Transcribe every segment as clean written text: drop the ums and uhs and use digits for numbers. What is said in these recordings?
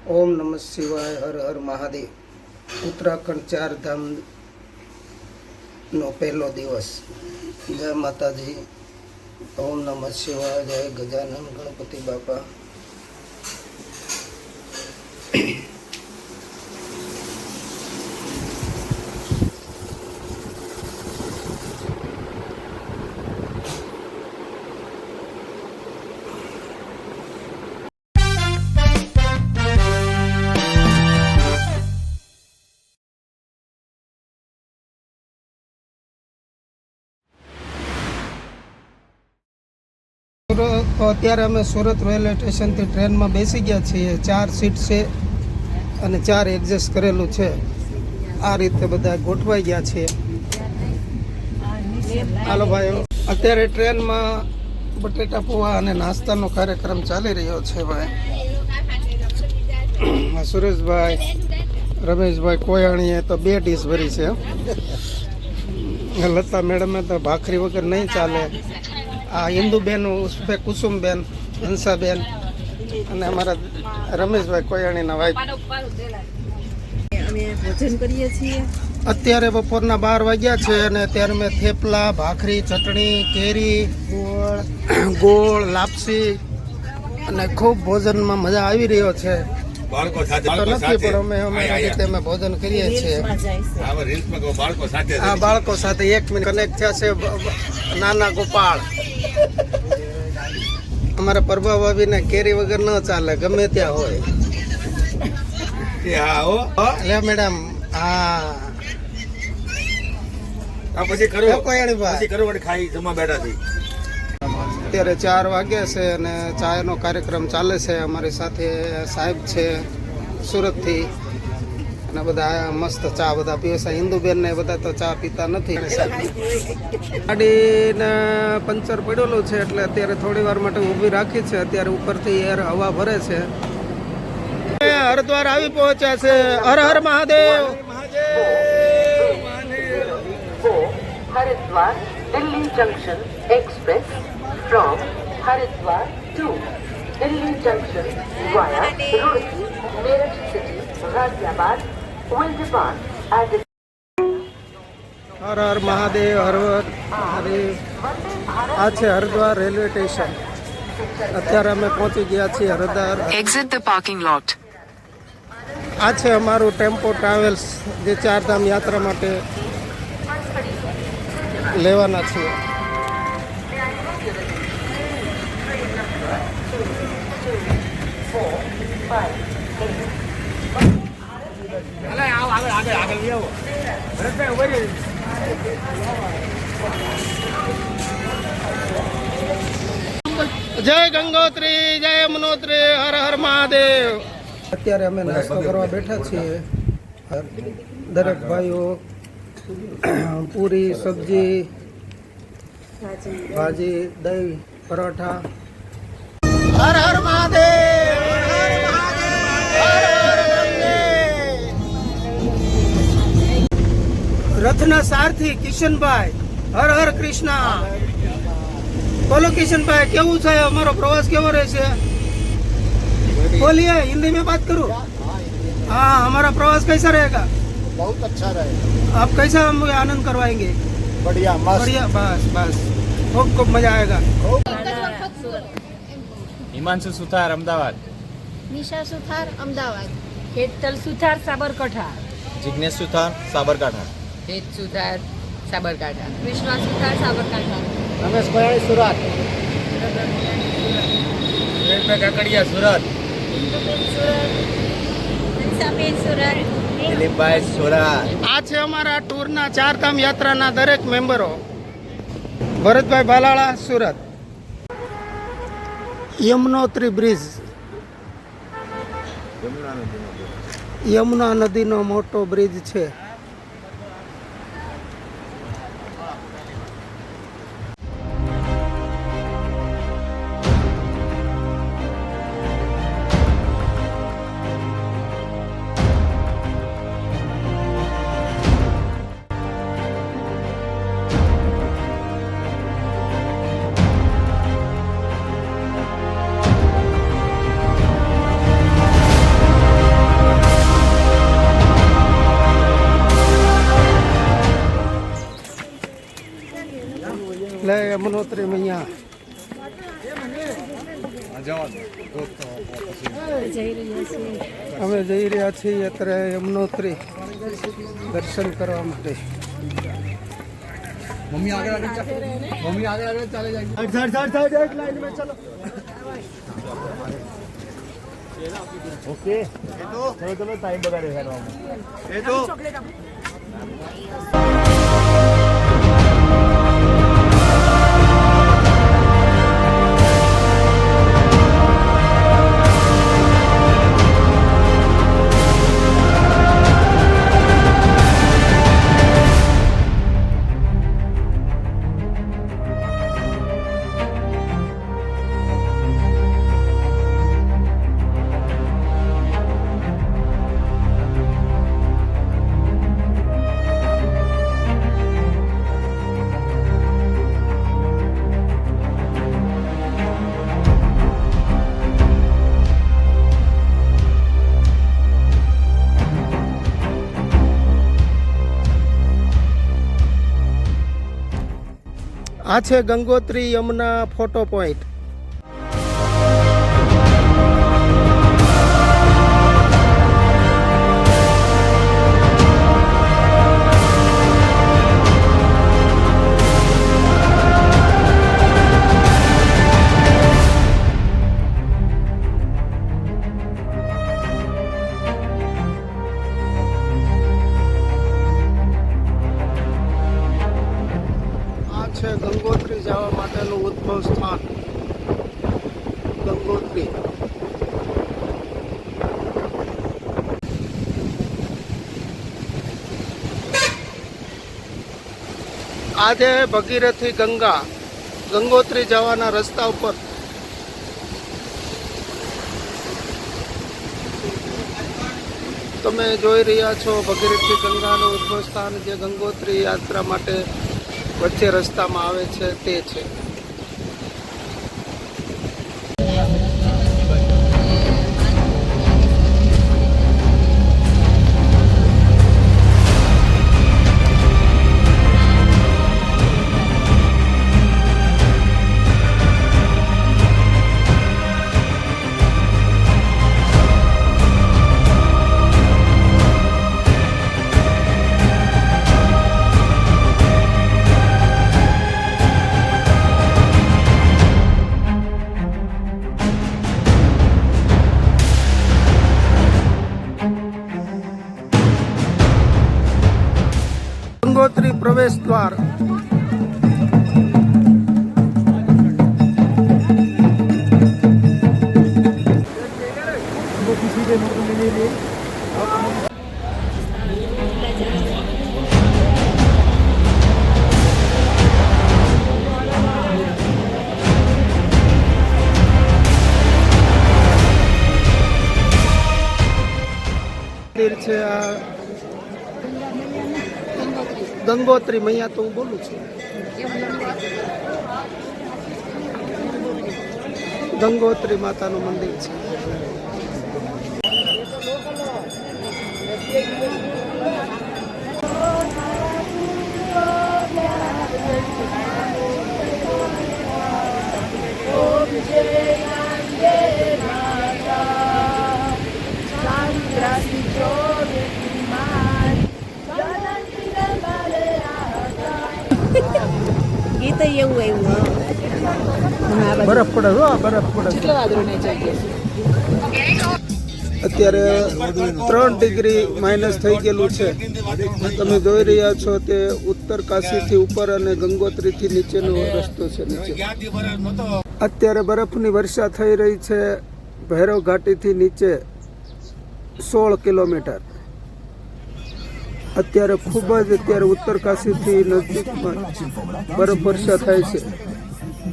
ઓમ નમઃ શિવાય. હર હર મહાદેવ. ઉત્તરાખંડ 4 ધામનો પહેલો દિવસ. જય માતાજી. ઓમ નમઃ શિવાય. જય ગજાનન ગણપતિ બાપા. અત્યારે અમે સુરત રેલવે સ્ટેશનથી ટ્રેનમાં બેસી ગયા છીએ. 4 સીટ છે અને 4 એડજસ્ટ કરેલું છે. આ રીતે બધા ગોઠવાઈ ગયા છે. હાલો ભાઈ, અત્યારે ટ્રેનમાં બટેટા પૌવા અને નાસ્તાનો કાર્યક્રમ ચાલી રહ્યો છે. ભાઈ સુરેશભાઈ, રમેશભાઈ કોયાણીએ તો 2 ડીશ ભરી છે. લતા મેડમે તો ભાખરી વગર નહીં ચાલે. આ ઇન્દુબેન, ઉસ્ફે કુસુમબેન, હંસાબેન અને અમારા રમેશભાઈ કોયાણીના વાઈફ. અમે ભોજન કરીએ છીએ. અત્યારે બપોરના 12 વાગ્યા છે અને અત્યારે મેં થેપલા, ભાખરી, ચટણી, કેરી, ગોળ, લાપસી અને ખૂબ ભોજનમાં મજા આવી રહ્યો છે. નથી પણ અમે અમારી રીતે અમે ભોજન કરીએ છીએ. હા, બાળકો સાથે 1 મિનિટ કનેક્ટ થયા છે. નાના ગોપાળ અમારા પ્રભા ભાભીને કેરી વગર ન ચાલે, ગમે ત્યાં હોય. લે મેડમ. હા, અત્યારે 4 વાગ્યા છે અને ચાનો કાર્યક્રમ ચાલે છે. અમારી સાથે સાહેબ છે સુરતથી અને બધા મસ્ત ચા બધા પીવે છે. હિન્દુબેન ને બધા તો ચા પીતા નથી. ગાડીને પંચર પડેલું છે એટલે અત્યારે થોડી વાર માટે ઊભી રાખી છે. અત્યારે ઉપરથી એર હવા ભરે છે. હરિદ્વાર આવી પહોંચ્યા છે. Har Har Mahadev. Haridwar Delhi Junction Express from Haridwar to Delhi Junction via Roorkee, Meerut City, Ghaziabad will depart at the Har Har Mahadev. Har Har Mahadev. આ છે હરિદ્વાર રેલવે સ્ટેશન. અત્યારે અમે પહોંચી ગયા છીએ Haridwar. Exit the parking lot. આ છે અમારું ટેમ્પો ટ્રાવેલ્સ જે 4 ધામ યાત્રા માટે લેવાના છીએ. જય ગંગોત્રી, જય યમનોત્રી, હર હર મહાદેવ. અત્યારે અમે નાસ્તો કરવા બેઠા છીએ. દરેક ભાઈઓ પૂરી, સબ્જી, ભાજી, દહીં, પરોઠા. હર હર મહાદેવ. રથના સારથી કિશનભાઈ. હર હર કૃષ્ણ. બોલો કિશનભાઈ, કેવું છે અમારો પ્રવાસ? કેવો રહેશે? बोलिए, हिंदी में बात करूँ. हाँ, हमारा प्रवास कैसा रहेगा? बहुत अच्छा रहेगा. आप कैसा हम आनंद करवाएंगे? बढ़िया, मस्त. बढ़िया, बस बस खूब खूब मजा आएगा. हिमांशु सुथार अमदावाद. નિશા સુથાર અમદાવાદ. હેતલ સુથાર સાબરકાંઠા. जिग्नेश सुथार साबरकांठा. હેત સુથાર સાબરકાંઠા. વિશ્વાસ સુથાર સાબરકાંઠા. रमेश कोयाणी सूरत. काकड़िया सूरत. दिलीपभाई सूरत. આ છે અમારા ટૂરના 4 ધામ યાત્રાના દરેક મેમ્બરો. ભરતભાઈ ભાલાળા સુરત. યમનોત્રી બ્રિજ, યમુના નદીનો મોટો બ્રિજ છે. યમનોત્રી મૈયા અમે જઈ રહ્યા છીએ અત્યારે યમનોત્રી દર્શન કરવા માટે. मम्मी आगे चले जाएगी साइड लाइन में चलो ओके चलो टाइम बता रहे हैं આ છે ગંગોત્રી યમુના ફોટો પોઈન્ટ. છે ગંગોત્રી જવા માટેનું ઉદ્ભવ સ્થાન ગંગોત્રી. આજે ભગીરથી ગંગા ગંગોત્રી જવાના રસ્તા ઉપર તમે જોઈ રહ્યા છો ભગીરથી ગંગાનું ઉદ્ભવ સ્થાન જે ગંગોત્રી યાત્રા માટે વચ્ચે રસ્તામાં આવે છે તે છે. ગંગોત્રી પ્રવેશ દ્વાર. મંદિર છે આ ગંગોત્રી મૈયા તો હું બોલું છું. ગંગોત્રી માતાનું મંદિર છે. ગીત એવું આવ્યું બરફ પડે હો, બરફ પડે. કેટલો વાદળો ને જોઈએ અત્યારે 3 ડિગ્રી માઇનસ થઈ ગયેલું છે. તમે જોઈ રહ્યા છો તે ઉત્તર કાશીથી ઉપર અને ગંગોત્રીથી નીચેનો રસ્તો છે. નીચે અત્યારે બરફની વર્ષા થઈ રહી છે. ભૈરવ ઘાટીથી નીચે 16 કિલોમીટર. અત્યારે ખૂબ જ ઉત્તર કાશીથી નજીકમાં બરફ વર્ષા થાય છે.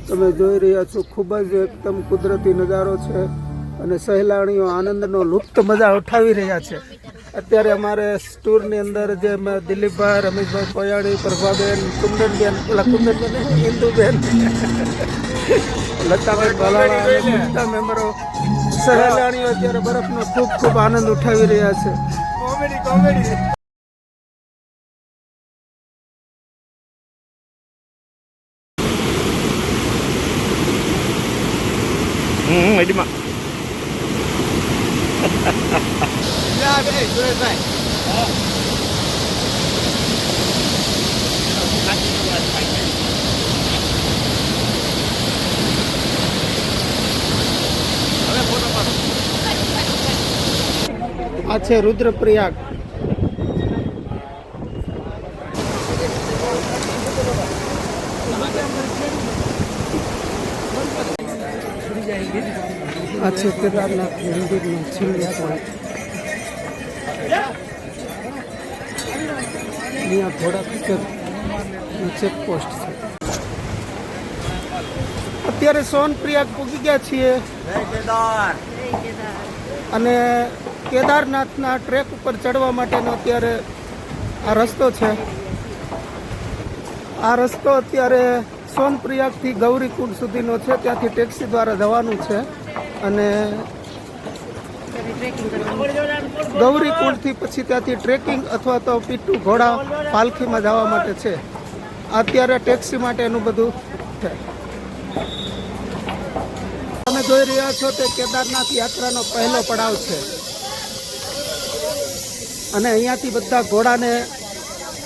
તમે જોઈ રહ્યા છો ખૂબ જ એકદમ કુદરતી નજારો છે અને સહેલાણીઓ આનંદનો લુપ્ત મજા ઉઠાવી રહ્યા છે. અત્યારે અમારે ટૂરની અંદર જે દિલીપભાઈ, રમેશભાઈ કોયાણી, પ્રભાબેન, કુંદનબેન, ઇન્દુબેન, લતાબેન ભલાળા અને બધા મેમ્બરો સહેલાણીઓ અત્યારે બરફનો ખૂબ ખૂબ આનંદ ઉઠાવી રહ્યા છે. આ છે રુદ્રપ્રયાગ. આ છે કેદારનાથ મંદિરનું છેલ્લું પોઈન્ટ. અહીંયા ઘોડા ખચ્ચરનું ચેકપોસ્ટ છે. અત્યારે સોનપ્રયાગ પૂગી ગયા છીએ અને કેદારનાથના ટ્રેક ઉપર ચડવા માટેનો અત્યારે આ રસ્તો છે. આ રસ્તો અત્યારે સોનપ્રયાગથી ગૌરીકુંડ સુધીનો છે. ત્યાંથી ટેક્સી દ્વારા જવાનું છે અને ગૌરીકુંડથી પછી ત્યાંથી ટ્રેકિંગ અથવા તો પીટુ ઘોડા પાલખીમાં જવા માટે છે. અત્યારે ટેક્સી માટેનું બધું છે. તમે જોઈ રહ્યા છો તે કેદારનાથ યાત્રાનો પહેલો પડાવ છે અને અહીંયાથી બધા ઘોડાને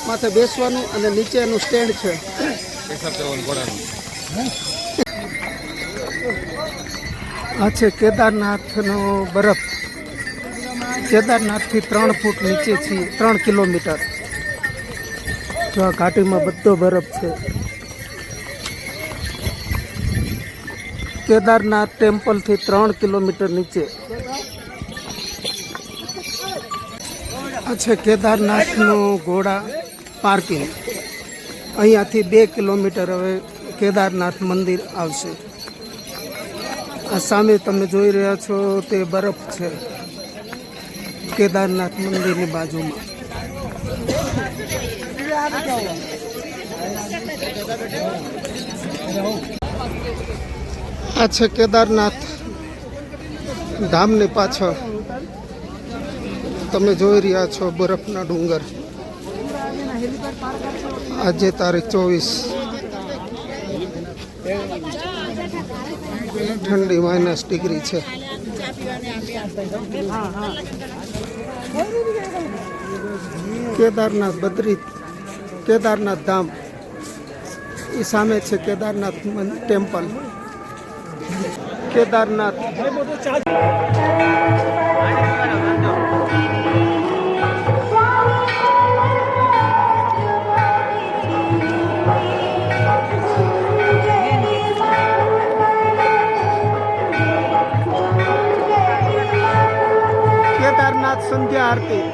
માથે બેસવાનું અને નીચે એનું સ્ટેન્ડ છે. આ છે કેદારનાથનો બરફ. કેદારનાથથી 3 ફૂટ નીચે છીએ, 3 કિલોમીટર. જો આ ઘાટીમાં બધો બરફ છે. કેદારનાથ ટેમ્પલથી 3 કિલોમીટર નીચે. આ છે કેદારનાથનું ઘોડા પાર્કિંગ. અહીંયાથી 2 કિલોમીટર હવે કેદારનાથ મંદિર આવશે. આ સામે તમે જોઈ રહ્યા છો તે બરફ છે કેદારનાથ મંદિરની બાજુમાં. આ છે કેદારનાથ ધામની પાછળ તમે જોઈ રહ્યા છો બરફના ડુંગર. આજે તારીખ 24, ઠંડી -ડિગ્રી છે. કેદારનાથ કેદારનાથ ધામ એ સામે છે કેદારનાથ ટેમ્પલ. કેદારનાથ કેદારનાથ સંધ્યા આરતી.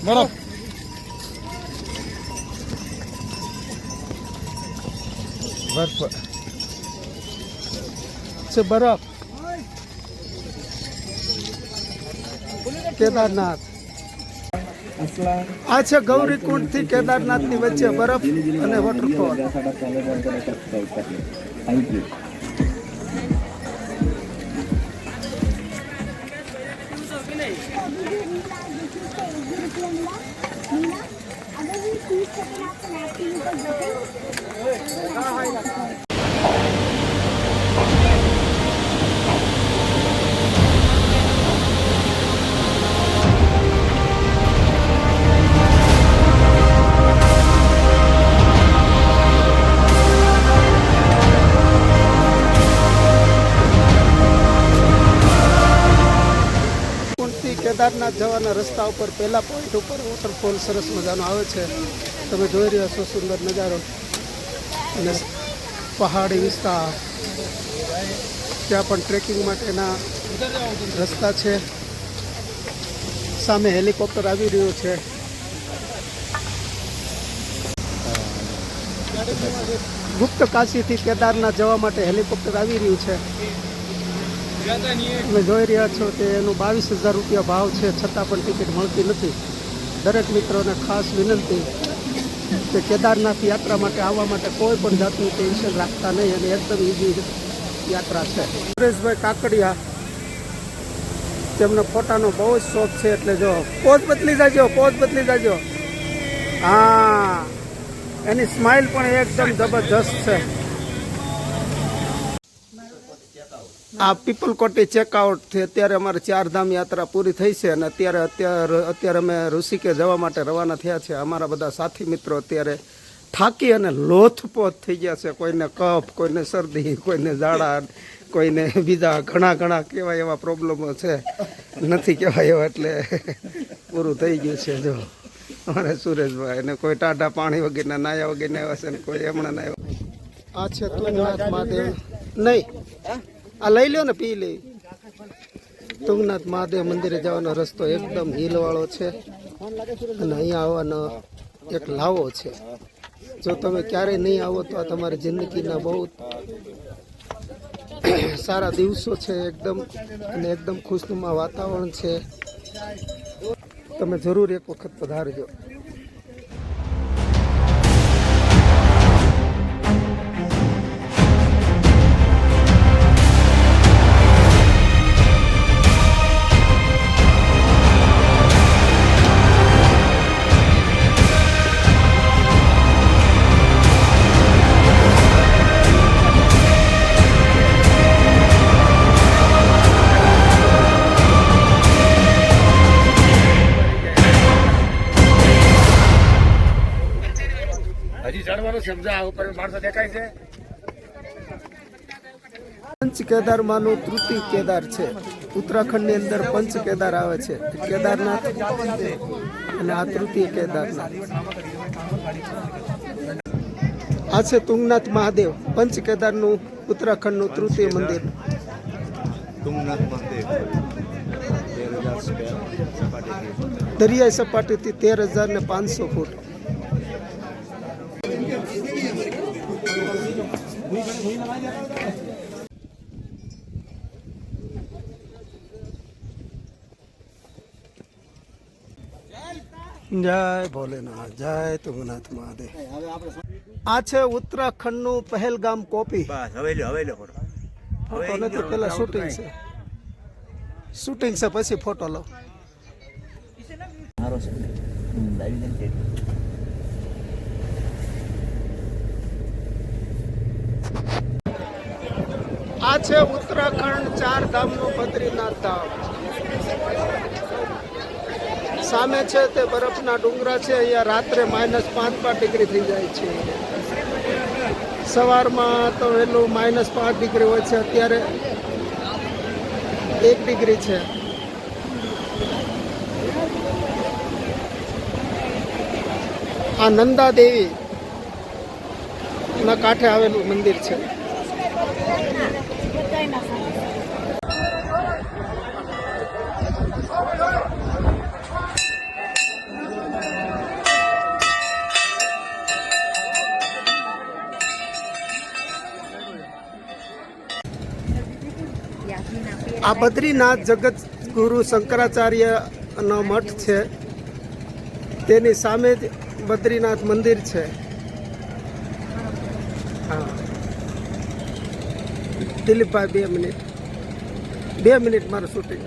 બરફ છે. બરફ કેદારનાથ. આ છે ગૌરીકુંડ થી કેદારનાથ ની વચ્ચે બરફ અને વોટરફોલ. કેદારનાથ જવાના રસ્તા ઉપર પહેલા પોઈન્ટ ઉપર વોટરફોલ સરસ મજાનો આવે છે. તમે જોઈ રહ્યા છો સુંદર નજારો અને પહાડી વિસ્તાર. ત્યાં પણ ટ્રેકિંગ માટેના રસ્તા છે. સામે હેલિકોપ્ટર આવી રહ્યું છે. ગુપ્ત કાશીથી કેદારનાથ જવા માટે હેલિકોપ્ટર આવી રહ્યું છે. તમે જોઈ રહ્યા છો તે એનું 22,000 રૂપિયા ભાવ છે, છતાં પણ ટિકિટ મળતી નથી. દરેક મિત્રોને ખાસ વિનંતી કે કેદારનાથ યાત્રા માટે આવવા માટે કોઈ પણ જાતનું ટેન્શન રાખતા નહીં અને એકદમ ઇઝી યાત્રા છે. સુરેશભાઈ કાકડિયા, તેમને ફોટાનો બહુ જ શોખ છે, એટલે જો પોઝ બદલી જાજો. હા, એની સ્માઇલ પણ એકદમ જબરજસ્ત છે. આ પીપલકોટી ચેકઆઉટ થી અત્યારે અમારે 4 ધામ યાત્રા પૂરી થઈ છે અને અત્યારે અમે ઋષિકેશ જવા માટે રવાના થયા છે. અમારા બધા સાથી મિત્રો અત્યારે થાકી અને લોથપોથ થઈ ગયા છે. કોઈને કફ, કોઈને શરદી, કોઈને ઝાડા, કોઈને બીજા ઘણા કહેવાય એવા પ્રોબ્લેમો છે, નથી કહેવાય એવા, એટલે પૂરું થઈ ગયું છે. જો અમારે સુરેશભાઈ અને કોઈ ટાઢા પાણી વગેરે નાયા વગેરે આવ્યા છે ને કોઈ હમણાં ના આવ્યા. આ છે તુંગનાથ મહાદેવ. નહીં, આ લઈ લો ને, પી લે. તુંગનાથ મહાદેવ મંદિરે જવાનો રસ્તો એકદમ હિલવાળો છે અને અહીંયા આવવાનો એક લાવો છે. જો તમે ક્યારેય નહીં આવો તો આ તમારી જિંદગીના બહુ સારા દિવસો છે એકદમ, અને એકદમ ખુશનુમા વાતાવરણ છે. તમે જરૂર એક વખત પધારજો. પંચ કેદારમાંનું તૃતીય કેદાર છે. ઉત્તરાખંડની અંદર પંચ કેદાર આવે છે, કેદારનાથ અને આ તૃતીય કેદારનાથ. આ છે તુંગનાથ મહાદેવ, પંચ કેદારનું ઉત્તરાખંડનું તૃતીય મંદિર. तुंगनाथ महादेव દરિયાઈ સપાટીથી 13,500 ફૂટ. જય ભોલેનાથ, જય તુંગનાથ મહાદેવ. આ છે ઉત્તરાખંડનું પહેલગામ કોપી. ફોટો નથી, પેલા શૂટિંગ છે પછી ફોટો લો. આ છે ઉત્તરાખંડ 4 ધામનું બદ્રીનાથ ધામ. સામે છે તે બરફના ડુંગરા છે. અહીંયા રાત્રે -5 ડિગ્રી થઈ જાય છે. સવારમાં તો વહેલું -5 ડિગ્રી હોય છે. અત્યારે 1 ડિગ્રી છે. આ નંદા દેવી ના કાંઠે આવેલું મંદિર છે. આ બદ્રીનાથ જગત ગુરુ શંકરાચાર્યનો મઠ છે. તેની સામે જ બદ્રીનાથ મંદિર છે. હા, દિલીપભાઈ 2 મિનિટ મારું શૂટિંગ.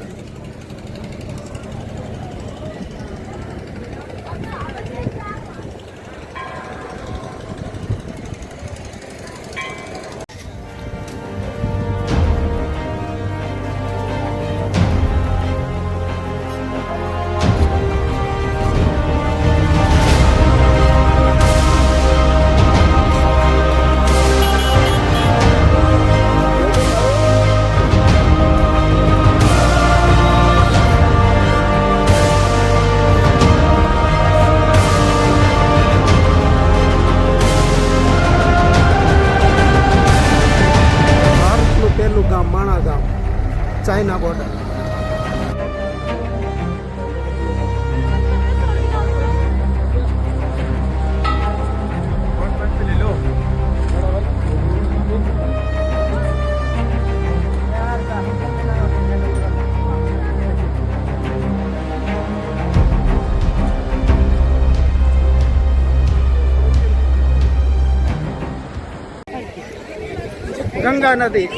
ગંગા નદી,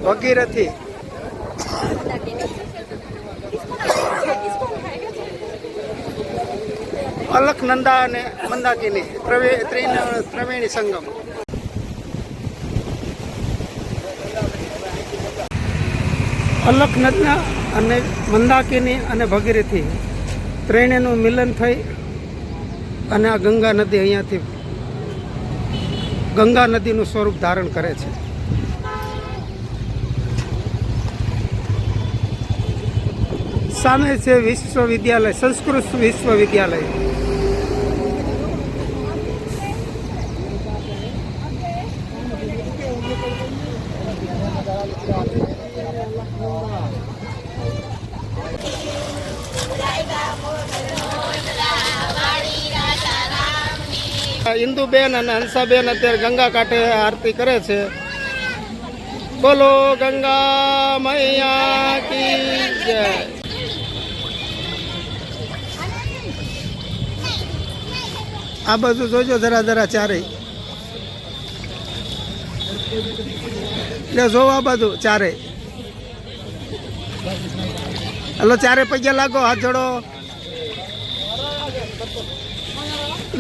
ભગીરથી, અલખનંદા અને મંદાકિની ત્રિવેણી સંગમ. અલખનંદા અને મંદાકિની અને ભગીરથી ત્રણેયનું મિલન થઈ અને આ ગંગા નદી અહીંયાથી ગંગા નદીનું સ્વરૂપ ધારણ કરે છે. સામે છે વિશ્વવિદ્યાલય, સંસ્કૃત વિશ્વવિદ્યાલય. ઇન્દુબેન અને હંસાબેન અત્યારે ગંગા કાંઠે આરતી કરે છે. બોલો ગંગા મૈયા કી જય. આ બાજુ જોજો જરા જરા ચારેય, એટલે જો આ બાજુ ચારેય. હલો ચારે પૈયા લાગો, હાથ જોડો.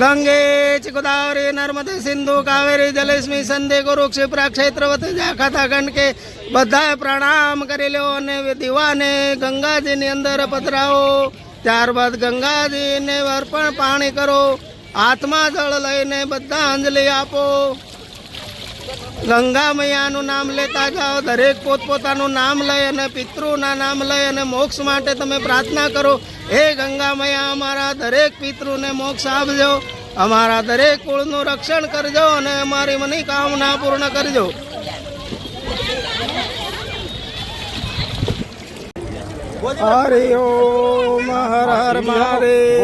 ગંગે ચ ગોદાવરી નર્મદે સિંધુ કાવેરી જલેસ્મી સંધે ગુરુ ક્ષિપ્રા ક્ષેત્રવતી જાખાતા ખંડ કે બધાએ પ્રણામ કરી લો અને દીવાને ગંગાજીની અંદર પધરાવો. ત્યારબાદ ગંગાજીને અર્પણ પાણી કરો. હાથમાં જળ લઈને બધા અંજલિ આપો. ગંગા મૈયાનું નામ લેતા જાઓ. દરેક પોતપોતાનું નામ લઈ અને પિતૃના નામ લઈ અને મોક્ષ માટે તમે પ્રાર્થના કરો. હે ગંગા મૈયા, અમારા દરેક પિતૃને મોક્ષ આપજો, અમારા દરેક કુળનું રક્ષણ કરજો અને અમારી મનોકામના પૂર્ણ કરજો. હરિ ઓમ હર હર મહાદેવ.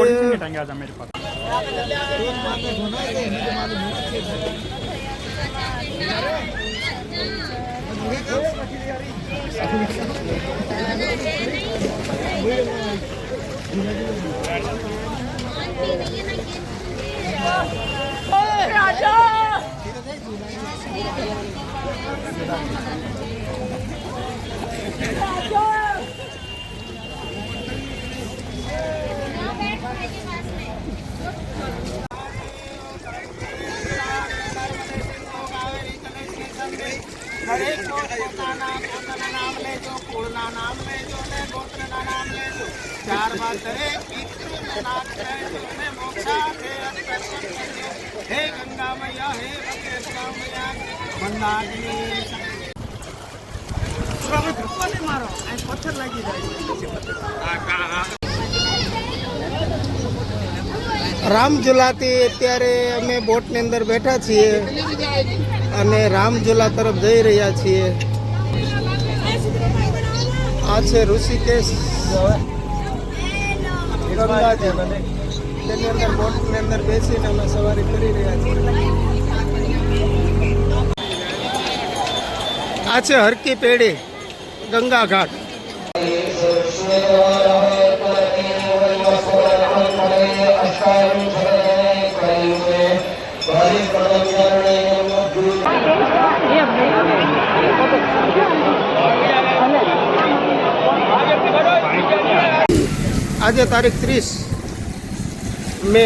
દરેક પોતાના નામ લેજો, કુળના નામ લેજો ને ગોત્રના નામ લેજો. ત્યારબાદ દરેક પિતૃના નામ લેજો અને મોક્ષાર્થે અર્પણ કરજો. હે ગંગા મૈયા, હે ગંગા મૈયા, મંદાકિની. મારો આ પથ્થર લાગી જાય. રામઝુલાથી અત્યારે અમે બોટની અંદર બેઠા છીએ અને રામઝુલા તરફ જઈ રહ્યા છીએ. આ છે ઋષિકેશ ગંગાજી, તેની અંદર બોટની અંદર બેસીને અમે સવારી કરી રહ્યા છીએ. આ છે હરકી પેઢી ગંગા ઘાટ. આજે તારીખ 30 મે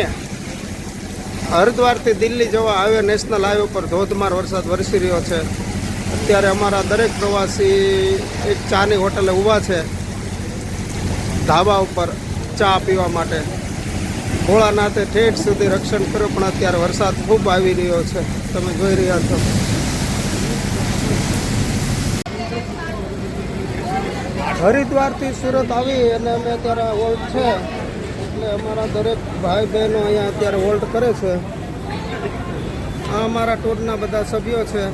હરિદ્વારથી દિલ્હી જવા હાઈવે નેશનલ હાઈવે પર ધોધમાર વરસાદ વરસી રહ્યો છે. અત્યારે અમારા દરેક પ્રવાસી એક ચાની હોટલે ઊભા છે, ધાબા ઉપર ચા પીવા માટે. ભોળાનાથે ઠેઠ સુધી રક્ષણ કર્યું, પણ અત્યારે વરસાદ ખૂબ આવી રહ્યો છે, તમે જોઈ રહ્યા છો. હરિદ્વારથી સુરત આવી અને અમે અત્યારે હોલ્ટ છે, એટલે અમારા દરેક ભાઈ બહેનો અહીંયા અત્યારે હોલ્ટ કરે છે. આ અમારા ટૂરના બધા સભ્યો છે.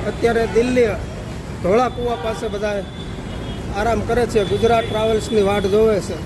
અત્યારે દિલ્હી ધોળા કુવા પાસે બધા આરામ કરે છે, ગુજરાત ટ્રાવેલ્સની વાટ જોવે છે.